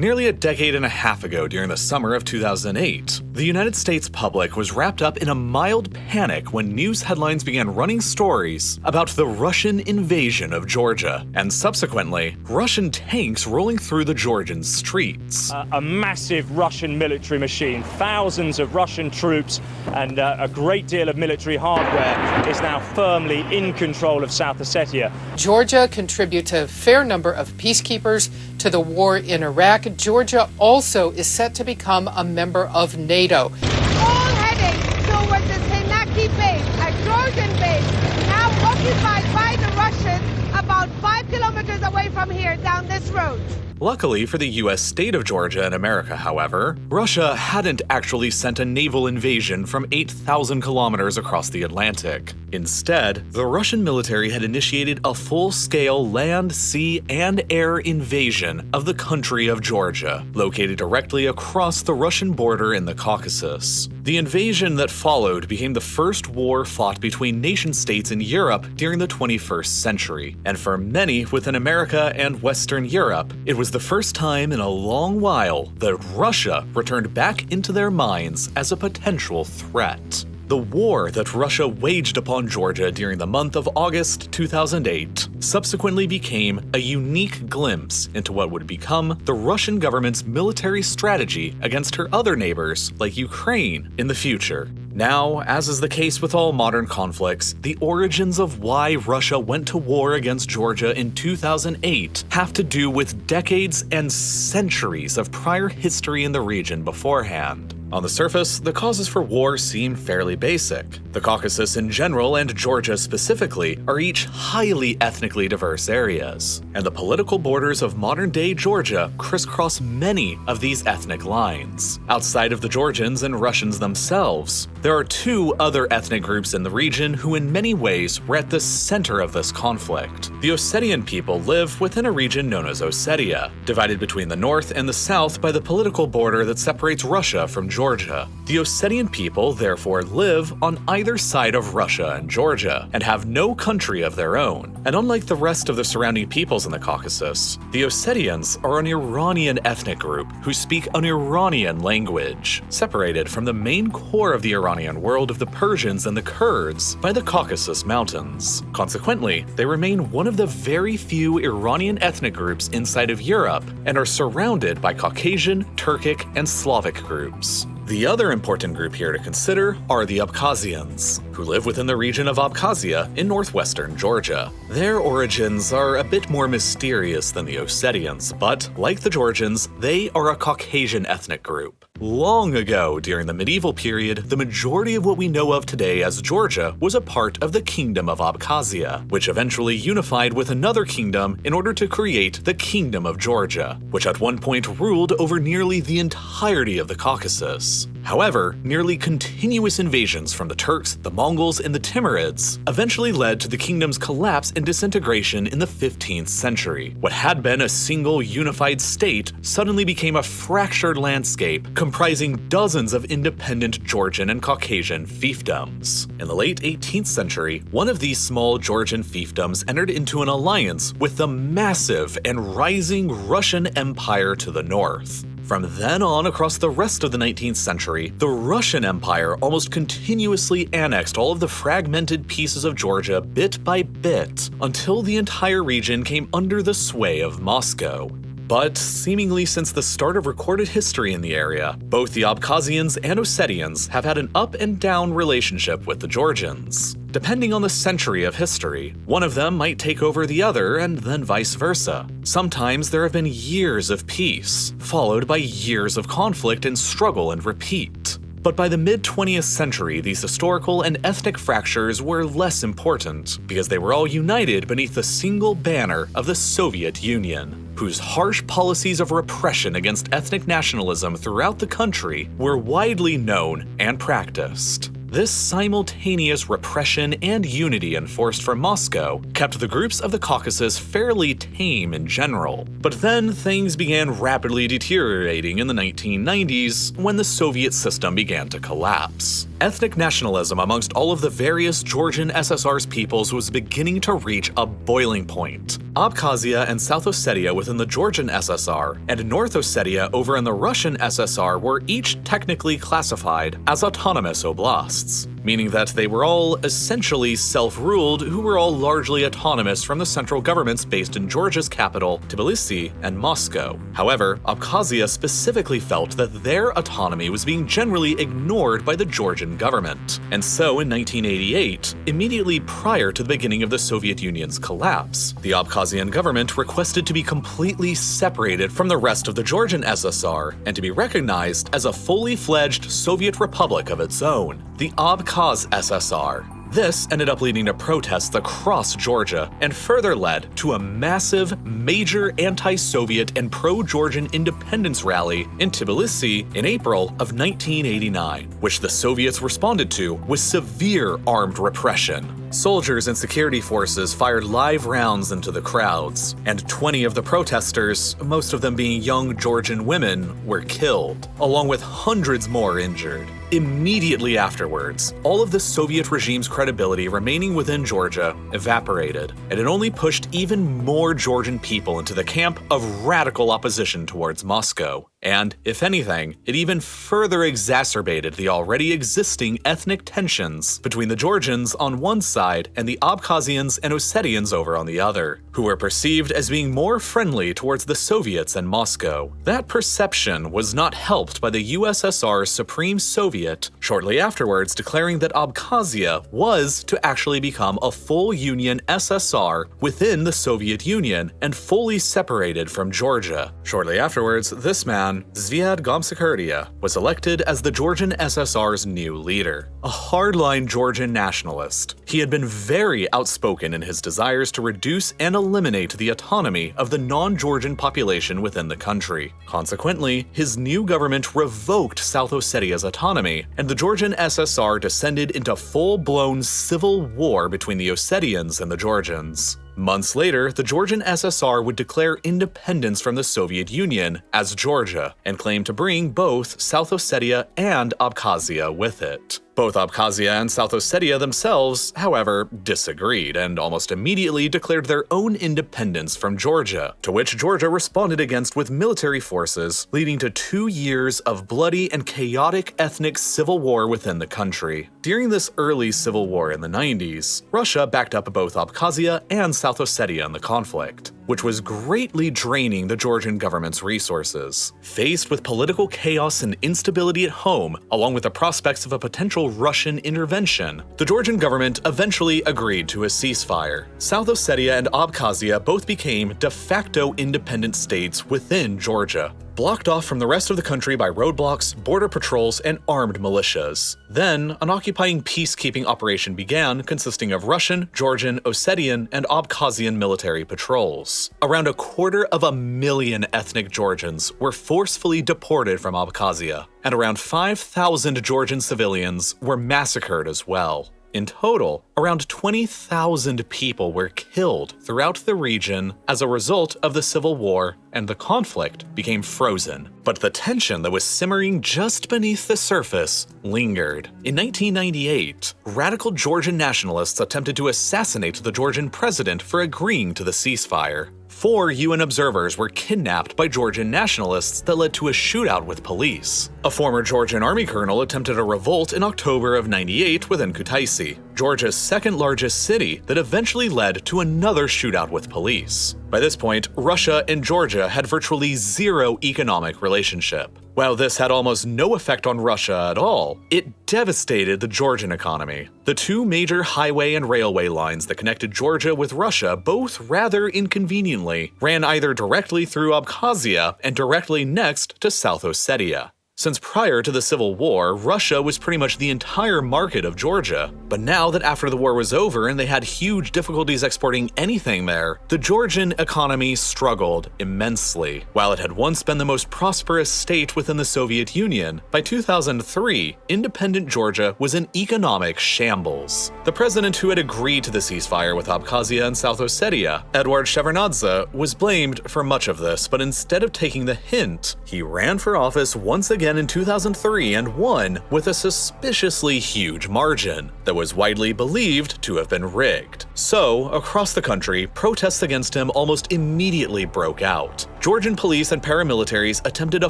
Nearly a decade and a half ago during the summer of 2008, the United States public was wrapped up in a mild panic when news headlines began running stories about the Russian invasion of Georgia, and subsequently, Russian tanks rolling through the Georgian streets. A massive Russian military machine, thousands of Russian troops and a great deal of military hardware is now firmly in control of South Ossetia. Georgia contributes a fair number of peacekeepers to the war in Iraq. Georgia also is set to become a member of NATO. All heading towards the Senaki base, a Georgian base, now occupied by the Russians about 5 kilometers away from here down this road. Luckily for the US state of Georgia and America, however, Russia hadn't actually sent a naval invasion from 8,000 kilometers across the Atlantic. Instead, the Russian military had initiated a full-scale land, sea, and air invasion of the country of Georgia, located directly across the Russian border in the Caucasus. The invasion that followed became the first war fought between nation-states in Europe during the 21st century, and for many within America and Western Europe, it was the first time in a long while that Russia returned back into their minds as a potential threat. The war that Russia waged upon Georgia during the month of August 2008 subsequently became a unique glimpse into what would become the Russian government's military strategy against her other neighbors, like Ukraine, in the future. Now, as is the case with all modern conflicts, the origins of why Russia went to war against Georgia in 2008 have to do with decades and centuries of prior history in the region beforehand. On the surface, the causes for war seem fairly basic. The Caucasus in general and Georgia specifically are each highly ethnically diverse areas, and the political borders of modern-day Georgia crisscross many of these ethnic lines. Outside of the Georgians and Russians themselves, there are two other ethnic groups in the region who in many ways were at the center of this conflict. The Ossetian people live within a region known as Ossetia, divided between the north and the south by the political border that separates Russia from Georgia. The Ossetian people therefore live on either side of Russia and Georgia, and have no country of their own. And unlike the rest of the surrounding peoples in the Caucasus, the Ossetians are an Iranian ethnic group who speak an Iranian language, separated from the main core of the Iranian world of the Persians and the Kurds by the Caucasus Mountains. Consequently, they remain one of the very few Iranian ethnic groups inside of Europe, and are surrounded by Caucasian, Turkic, and Slavic groups. The other important group here to consider are the Abkhazians, who live within the region of Abkhazia in northwestern Georgia. Their origins are a bit more mysterious than the Ossetians, but like the Georgians, they are a Caucasian ethnic group. Long ago, during the medieval period, the majority of what we know of today as Georgia was a part of the Kingdom of Abkhazia, which eventually unified with another kingdom in order to create the Kingdom of Georgia, which at one point ruled over nearly the entirety of the Caucasus. However, nearly continuous invasions from the Turks, the Mongols, and the Timurids eventually led to the kingdom's collapse and disintegration in the 15th century. What had been a single unified state suddenly became a fractured landscape comprising dozens of independent Georgian and Caucasian fiefdoms. In the late 18th century, one of these small Georgian fiefdoms entered into an alliance with the massive and rising Russian Empire to the north. From then on across the rest of the 19th century, the Russian Empire almost continuously annexed all of the fragmented pieces of Georgia bit by bit until the entire region came under the sway of Moscow. But seemingly since the start of recorded history in the area, both the Abkhazians and Ossetians have had an up and down relationship with the Georgians. Depending on the century of history, one of them might take over the other and then vice versa. Sometimes there have been years of peace, followed by years of conflict and struggle and repeat. But by the mid-20th century, these historical and ethnic fractures were less important, because they were all united beneath the single banner of the Soviet Union, whose harsh policies of repression against ethnic nationalism throughout the country were widely known and practiced. This simultaneous repression and unity enforced from Moscow kept the groups of the Caucasus fairly tame in general. But then things began rapidly deteriorating in the 1990s when the Soviet system began to collapse. ethnic nationalism amongst all of the various Georgian SSR's peoples was beginning to reach a boiling point. Abkhazia and South Ossetia within the Georgian SSR and North Ossetia over in the Russian SSR were each technically classified as autonomous oblasts, meaning that they were all essentially self-ruled who were all largely autonomous from the central governments based in Georgia's capital, Tbilisi, and Moscow. However, Abkhazia specifically felt that their autonomy was being generally ignored by the Georgian government. And so in 1988, immediately prior to the beginning of the Soviet Union's collapse, the Abkhazian government requested to be completely separated from the rest of the Georgian SSR and to be recognized as a fully fledged Soviet republic of its own, the Abkhaz SSR. This ended up leading to protests across Georgia and further led to a massive, major anti-Soviet and pro-Georgian independence rally in Tbilisi in April of 1989, which the Soviets responded to with severe armed repression. Soldiers and security forces fired live rounds into the crowds, and 20 of the protesters, most of them being young Georgian women, were killed, along with hundreds more injured. Immediately afterwards, all of the Soviet regime's credibility remaining within Georgia evaporated, and it only pushed even more Georgian people into the camp of radical opposition towards Moscow. And, if anything, it even further exacerbated the already existing ethnic tensions between the Georgians on one side and the Abkhazians and Ossetians over on the other, who were perceived as being more friendly towards the Soviets and Moscow. That perception was not helped by the USSR's Supreme Soviet shortly afterwards declaring that Abkhazia was to actually become a full Union SSR within the Soviet Union and fully separated from Georgia. Shortly afterwards, this man, Zviad Gamsakhurdia, was elected as the Georgian SSR's new leader. A hardline Georgian nationalist, he had been very outspoken in his desires to reduce and eliminate the autonomy of the non-Georgian population within the country. Consequently, his new government revoked South Ossetia's autonomy, and the Georgian SSR descended into full-blown civil war between the Ossetians and the Georgians. Months later, the Georgian SSR would declare independence from the Soviet Union as Georgia and claim to bring both South Ossetia and Abkhazia with it. Both Abkhazia and South Ossetia themselves, however, disagreed and almost immediately declared their own independence from Georgia, to which Georgia responded against with military forces, leading to 2 years of bloody and chaotic ethnic civil war within the country. During this early civil war in the 90s, Russia backed up both Abkhazia and South Ossetia in the conflict, which was greatly draining the Georgian government's resources. Faced with political chaos and instability at home, along with the prospects of a potential Russian intervention, the Georgian government eventually agreed to a ceasefire. South Ossetia and Abkhazia both became de facto independent states within Georgia, blocked off from the rest of the country by roadblocks, border patrols, and armed militias. Then, an occupying peacekeeping operation began consisting of Russian, Georgian, Ossetian, and Abkhazian military patrols. Around 250,000 ethnic Georgians were forcefully deported from Abkhazia, and around 5,000 Georgian civilians were massacred as well. In total, around 20,000 people were killed throughout the region as a result of the civil war, and the conflict became frozen. But the tension that was simmering just beneath the surface lingered. In 1998, radical Georgian nationalists attempted to assassinate the Georgian president for agreeing to the ceasefire. 4 UN observers were kidnapped by Georgian nationalists that led to a shootout with police. A former Georgian army colonel attempted a revolt in October of '98 within Kutaisi, Georgia's second largest city, that eventually led to another shootout with police. By this point, Russia and Georgia had virtually zero economic relationship. While this had almost no effect on Russia at all, it devastated the Georgian economy. The 2 major highway and railway lines that connected Georgia with Russia, both rather inconveniently, ran either directly through Abkhazia and directly next to South Ossetia. Since prior to the Civil War, Russia was pretty much the entire market of Georgia. But now that after the war was over and they had huge difficulties exporting anything there, the Georgian economy struggled immensely. While it had once been the most prosperous state within the Soviet Union, by 2003, independent Georgia was in economic shambles. The president who had agreed to the ceasefire with Abkhazia and South Ossetia, Eduard Shevardnadze, was blamed for much of this, but instead of taking the hint, he ran for office once again again in 2003 and won with a suspiciously huge margin that was widely believed to have been rigged. So, across the country, protests against him almost immediately broke out. Georgian police and paramilitaries attempted to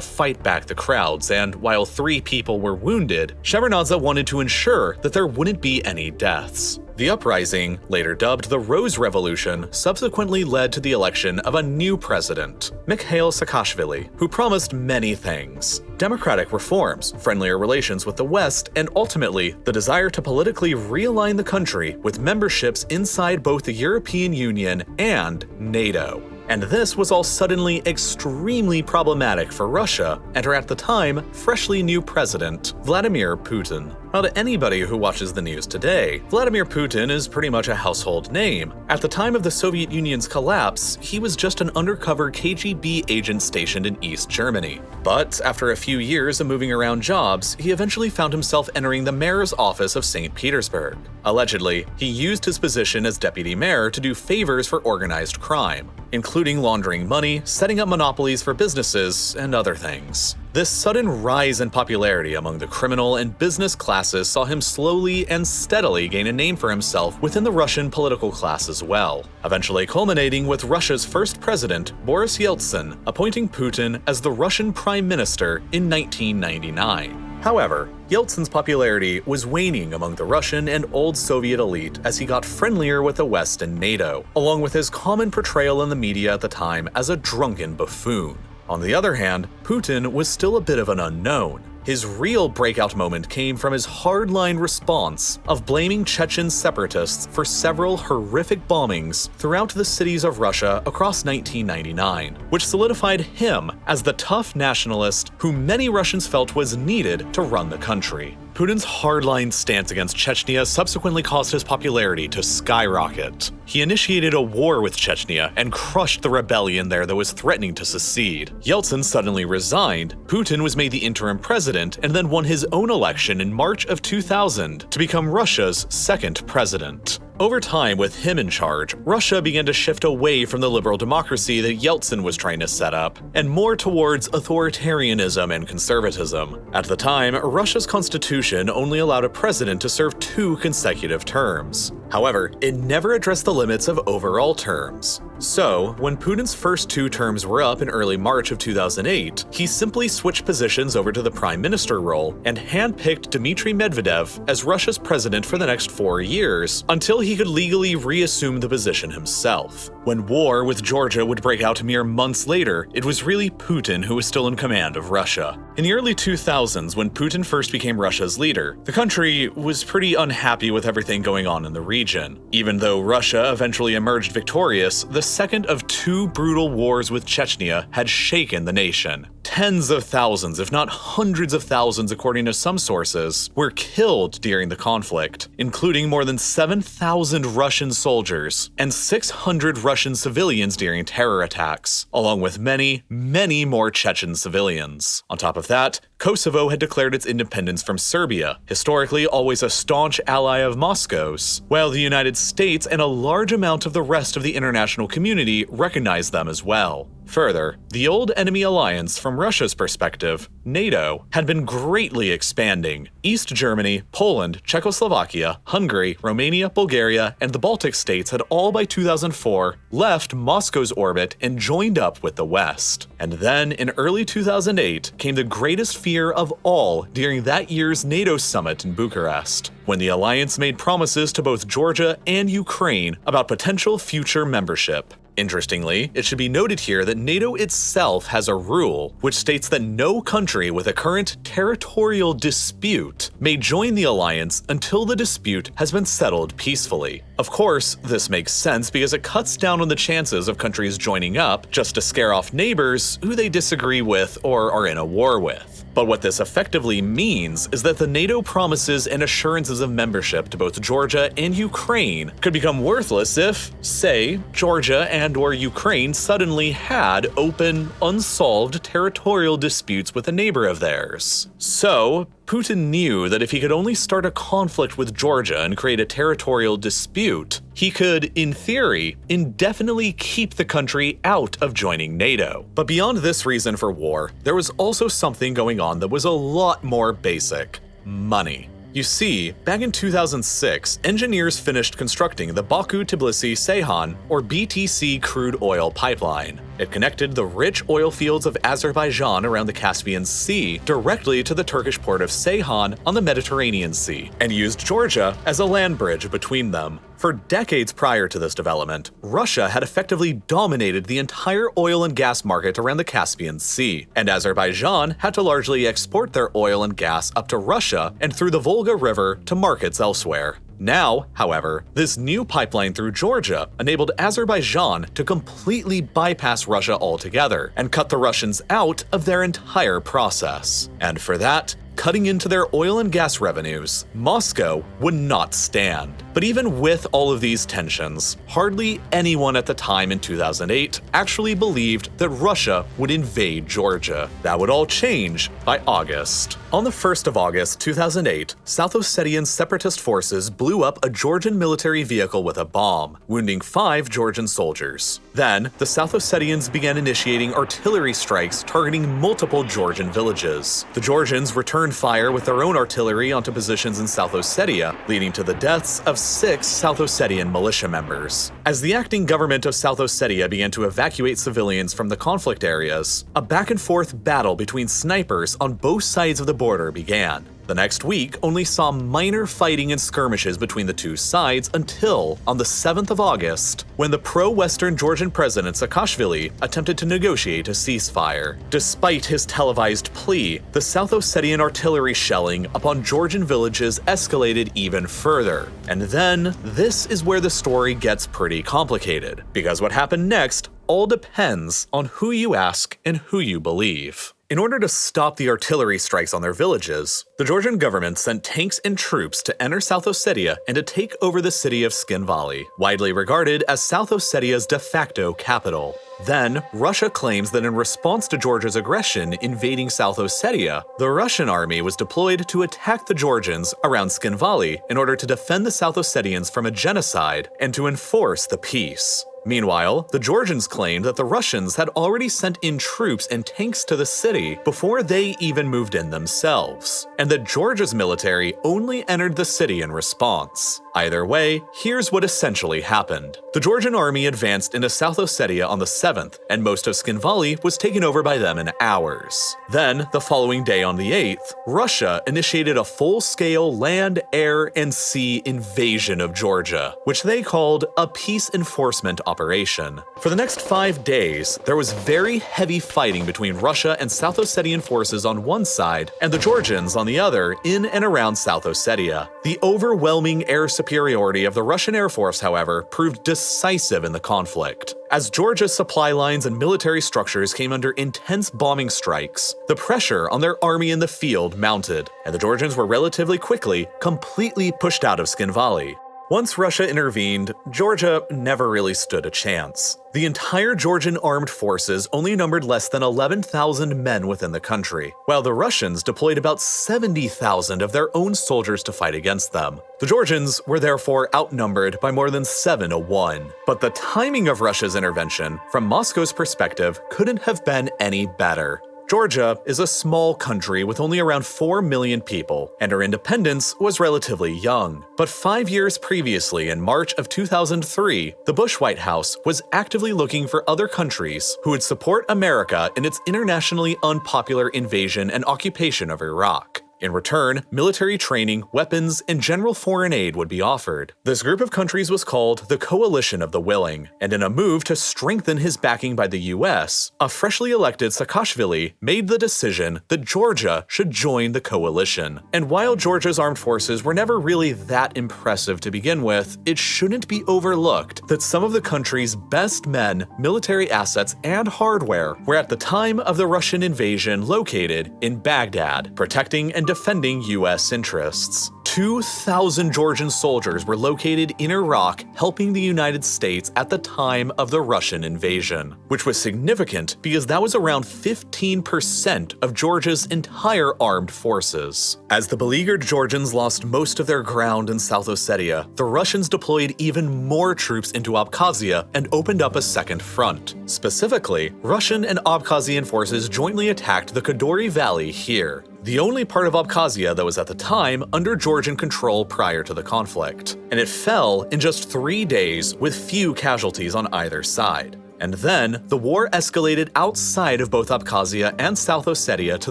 fight back the crowds, and while 3 people were wounded, Shevardnadze wanted to ensure that there wouldn't be any deaths. The uprising, later dubbed the Rose Revolution, subsequently led to the election of a new president, Mikhail Saakashvili, who promised many things: democratic reforms, friendlier relations with the West, and ultimately, the desire to politically realign the country with memberships inside both the European Union and NATO. And this was all suddenly extremely problematic for Russia and her at the time freshly new president, Vladimir Putin. Now, to anybody who watches the news today, Vladimir Putin is pretty much a household name. At the time of the Soviet Union's collapse, he was just an undercover KGB agent stationed in East Germany. But after a few years of moving around jobs, he eventually found himself entering the mayor's office of St. Petersburg. Allegedly, he used his position as deputy mayor to do favors for organized crime, including laundering money, setting up monopolies for businesses, and other things. This sudden rise in popularity among the criminal and business classes saw him slowly and steadily gain a name for himself within the Russian political class as well, eventually culminating with Russia's first president, Boris Yeltsin, appointing Putin as the Russian prime minister in 1999. However, Yeltsin's popularity was waning among the Russian and old Soviet elite as he got friendlier with the West and NATO, along with his common portrayal in the media at the time as a drunken buffoon. On the other hand, Putin was still a bit of an unknown. His real breakout moment came from his hardline response of blaming Chechen separatists for several horrific bombings throughout the cities of Russia across 1999, which solidified him as the tough nationalist who many Russians felt was needed to run the country. Putin's hardline stance against Chechnya subsequently caused his popularity to skyrocket. He initiated a war with Chechnya and crushed the rebellion there that was threatening to secede. Yeltsin suddenly resigned, Putin was made the interim president and then won his own election in March of 2000 to become Russia's second president. Over time, with him in charge, Russia began to shift away from the liberal democracy that Yeltsin was trying to set up, and more towards authoritarianism and conservatism. At the time, Russia's constitution only allowed a president to serve 2 consecutive terms. However, it never addressed the limits of overall terms. So, when Putin's first 2 terms were up in early March of 2008, he simply switched positions over to the prime minister role and handpicked Dmitry Medvedev as Russia's president for the next 4 years, until he could legally reassume the position himself. When war with Georgia would break out mere months later, it was really Putin who was still in command of Russia. In the early 2000s, when Putin first became Russia's leader, the country was pretty unhappy with everything going on in the region. Even though Russia eventually emerged victorious, the second of 2 brutal wars with Chechnya had shaken the nation. Tens of thousands, if not hundreds of thousands according to some sources, were killed during the conflict, including more than 7,000 Russian soldiers and 600 Russian civilians during terror attacks, along with many, many more Chechen civilians. On top of that, Kosovo had declared its independence from Serbia, historically always a staunch ally of Moscow's, while the United States and a large amount of the rest of the international community recognized them as well. Further, the old enemy alliance from Russia's perspective, NATO, had been greatly expanding. East Germany, Poland, Czechoslovakia, Hungary, Romania, Bulgaria, and the Baltic states had all by 2004 left Moscow's orbit and joined up with the West. And then, in early 2008, came the greatest fear of all during that year's NATO summit in Bucharest, when the alliance made promises to both Georgia and Ukraine about potential future membership. Interestingly, it should be noted here that NATO itself has a rule which states that no country with a current territorial dispute may join the alliance until the dispute has been settled peacefully. Of course, this makes sense because it cuts down on the chances of countries joining up just to scare off neighbors who they disagree with or are in a war with. But what this effectively means is that the NATO promises and assurances of membership to both Georgia and Ukraine could become worthless if, say, Georgia and/or Ukraine suddenly had open, unsolved territorial disputes with a neighbor of theirs. So, Putin knew that if he could only start a conflict with Georgia and create a territorial dispute, he could, in theory, indefinitely keep the country out of joining NATO. But beyond this reason for war, there was also something going on that was a lot more basic: money. You see, back in 2006, engineers finished constructing the Baku-Tbilisi-Ceyhan, or BTC crude oil pipeline. It connected the rich oil fields of Azerbaijan around the Caspian Sea directly to the Turkish port of Ceyhan on the Mediterranean Sea, and used Georgia as a land bridge between them. For decades prior to this development, Russia had effectively dominated the entire oil and gas market around the Caspian Sea, and Azerbaijan had to largely export their oil and gas up to Russia and through the Volga River to markets elsewhere. Now, however, this new pipeline through Georgia enabled Azerbaijan to completely bypass Russia altogether and cut the Russians out of their entire process. And for that, cutting into their oil and gas revenues, Moscow would not stand. But even with all of these tensions, hardly anyone at the time in 2008 actually believed that Russia would invade Georgia. That would all change by August. On the 1st of August 2008, South Ossetian separatist forces blew up a Georgian military vehicle with a bomb, wounding 5 Georgian soldiers. Then, the South Ossetians began initiating artillery strikes targeting multiple Georgian villages. The Georgians returned fire with their own artillery onto positions in South Ossetia, leading to the deaths of 6 South Ossetian militia members. As the acting government of South Ossetia began to evacuate civilians from the conflict areas, a back-and-forth battle between snipers on both sides of the border began. The next week only saw minor fighting and skirmishes between the two sides until, on the 7th of August, when the pro-Western Georgian president Saakashvili attempted to negotiate a ceasefire. Despite his televised plea, the South Ossetian artillery shelling upon Georgian villages escalated even further. And then, this is where the story gets pretty complicated, because what happened next all depends on who you ask and who you believe. In order to stop the artillery strikes on their villages, the Georgian government sent tanks and troops to enter South Ossetia and to take over the city of Tskhinvali, widely regarded as South Ossetia's de facto capital. Then, Russia claims that in response to Georgia's aggression invading South Ossetia, the Russian army was deployed to attack the Georgians around Tskhinvali in order to defend the South Ossetians from a genocide and to enforce the peace. Meanwhile, the Georgians claimed that the Russians had already sent in troops and tanks to the city before they even moved in themselves, and that Georgia's military only entered the city in response. Either way, here's what essentially happened. The Georgian army advanced into South Ossetia on the 7th, and most of Tskhinvali was taken over by them in hours. Then, the following day on the 8th, Russia initiated a full-scale land, air, and sea invasion of Georgia, which they called a peace enforcement operation. For the next 5 days, there was very heavy fighting between Russia and South Ossetian forces on one side and the Georgians on the other in and around South Ossetia. The overwhelming air superiority of the Russian Air Force, however, proved decisive in the conflict. As Georgia's supply lines and military structures came under intense bombing strikes, the pressure on their army in the field mounted, and the Georgians were relatively quickly completely pushed out of Tskhinvali. Once Russia intervened, Georgia never really stood a chance. The entire Georgian armed forces only numbered less than 11,000 men within the country, while the Russians deployed about 70,000 of their own soldiers to fight against them. The Georgians were therefore outnumbered by more than 7-1. But the timing of Russia's intervention, from Moscow's perspective, couldn't have been any better. Georgia is a small country with only around 4 million people, and her independence was relatively young. But 5 years previously, in March of 2003, the Bush White House was actively looking for other countries who would support America in its internationally unpopular invasion and occupation of Iraq. In return, military training, weapons, and general foreign aid would be offered. This group of countries was called the Coalition of the Willing, and in a move to strengthen his backing by the US, a freshly elected Saakashvili made the decision that Georgia should join the coalition. And while Georgia's armed forces were never really that impressive to begin with, it shouldn't be overlooked that some of the country's best men, military assets, and hardware were at the time of the Russian invasion located in Baghdad, protecting and defending U.S. interests. 2,000 Georgian soldiers were located in Iraq helping the United States at the time of the Russian invasion, which was significant because that was around 15% of Georgia's entire armed forces. As the beleaguered Georgians lost most of their ground in South Ossetia, the Russians deployed even more troops into Abkhazia and opened up a second front. Specifically, Russian and Abkhazian forces jointly attacked the Kadori Valley here, the only part of Abkhazia that was at the time under Georgian control prior to the conflict. And it fell in just 3 days with few casualties on either side. And then, the war escalated outside of both Abkhazia and South Ossetia to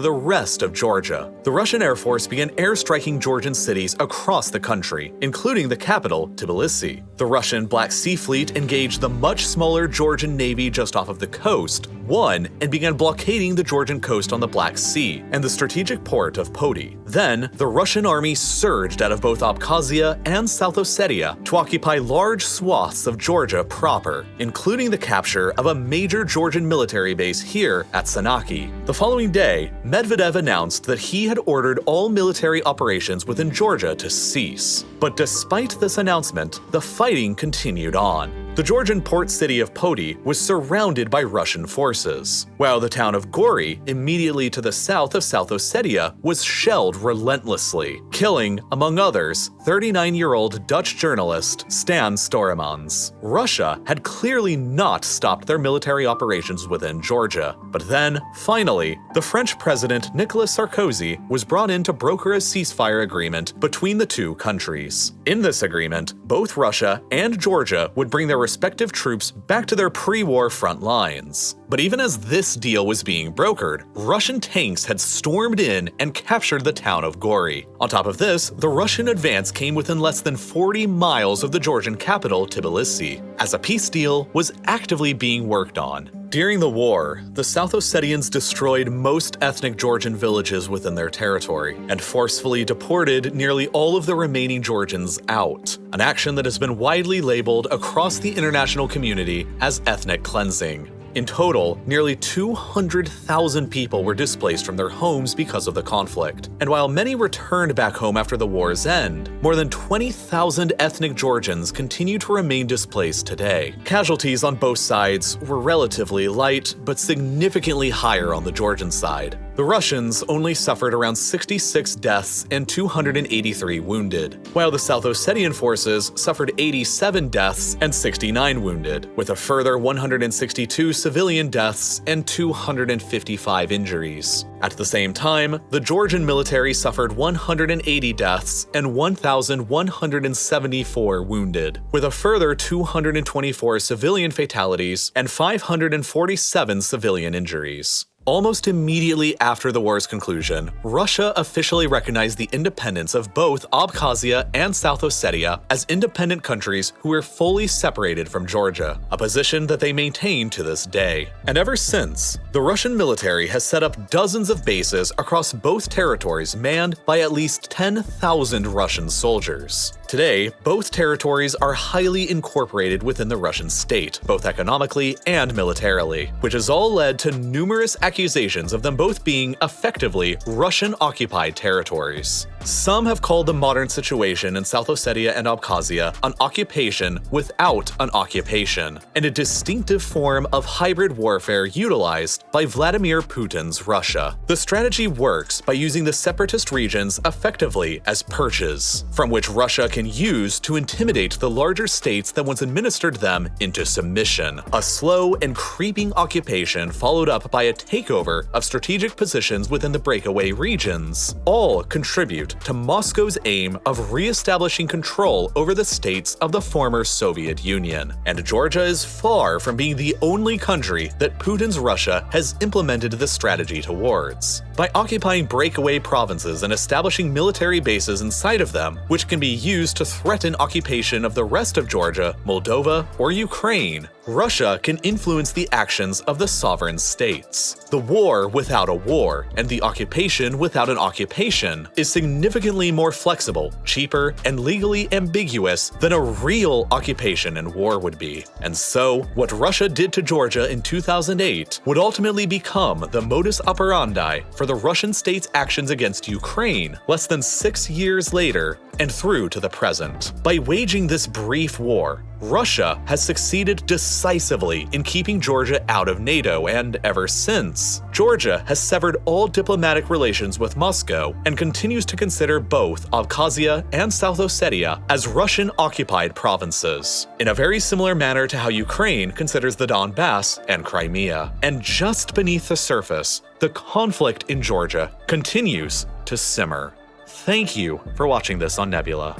the rest of Georgia. The Russian Air Force began airstriking Georgian cities across the country, including the capital, Tbilisi. The Russian Black Sea Fleet engaged the much smaller Georgian Navy just off of the coast, won, and began blockading the Georgian coast on the Black Sea and the strategic port of Poti. Then, the Russian army surged out of both Abkhazia and South Ossetia to occupy large swaths of Georgia proper, including the capture of a major Georgian military base here at Sanaki. The following day, Medvedev announced that he had ordered all military operations within Georgia to cease. But despite this announcement, the fighting continued on. The Georgian port city of Poti was surrounded by Russian forces, while the town of Gori, immediately to the south of South Ossetia, was shelled relentlessly, killing, among others, 39-year-old Dutch journalist Stan Storemans. Russia had clearly not stopped their military operations within Georgia, but then, finally, the French president Nicolas Sarkozy was brought in to broker a ceasefire agreement between the two countries. In this agreement, both Russia and Georgia would bring their respective troops back to their pre-war front lines. But even as this deal was being brokered, Russian tanks had stormed in and captured the town of Gori. On top of this, the Russian advance came within less than 40 miles of the Georgian capital, Tbilisi, as a peace deal was actively being worked on. During the war, the South Ossetians destroyed most ethnic Georgian villages within their territory and forcefully deported nearly all of the remaining Georgians out, an action that has been widely labeled across the international community as ethnic cleansing. In total, nearly 200,000 people were displaced from their homes because of the conflict. And while many returned back home after the war's end, more than 20,000 ethnic Georgians continue to remain displaced today. Casualties on both sides were relatively light, but significantly higher on the Georgian side. The Russians only suffered around 66 deaths and 283 wounded, while the South Ossetian forces suffered 87 deaths and 69 wounded, with a further 162 civilian deaths and 255 injuries. At the same time, the Georgian military suffered 180 deaths and 1,174 wounded, with a further 224 civilian fatalities and 547 civilian injuries. Almost immediately after the war's conclusion, Russia officially recognized the independence of both Abkhazia and South Ossetia as independent countries who were fully separated from Georgia, a position that they maintain to this day. And ever since, the Russian military has set up dozens of bases across both territories manned by at least 10,000 Russian soldiers. Today, both territories are highly incorporated within the Russian state, both economically and militarily, which has all led to numerous accusations of them both being effectively Russian-occupied territories. Some have called the modern situation in South Ossetia and Abkhazia an occupation without an occupation, and a distinctive form of hybrid warfare utilized by Vladimir Putin's Russia. The strategy works by using the separatist regions effectively as perches, from which Russia can use to intimidate the larger states that once administered them into submission. A slow and creeping occupation followed up by a takeover of strategic positions within the breakaway regions, all contribute to Moscow's aim of re-establishing control over the states of the former Soviet Union. And Georgia is far from being the only country that Putin's Russia has implemented this strategy towards. By occupying breakaway provinces and establishing military bases inside of them, which can be used to threaten occupation of the rest of Georgia, Moldova, or Ukraine, Russia can influence the actions of the sovereign states. The war without a war and the occupation without an occupation is significantly more flexible, cheaper, and legally ambiguous than a real occupation and war would be. And so, what Russia did to Georgia in 2008 would ultimately become the modus operandi for the Russian state's actions against Ukraine less than 6 years later and through to the present. By waging this brief war, Russia has succeeded decisively in keeping Georgia out of NATO, and ever since, Georgia has severed all diplomatic relations with Moscow and continues to consider both Abkhazia and South Ossetia as Russian-occupied provinces, in a very similar manner to how Ukraine considers the Donbass and Crimea. And just beneath the surface, the conflict in Georgia continues to simmer. Thank you for watching this on Nebula.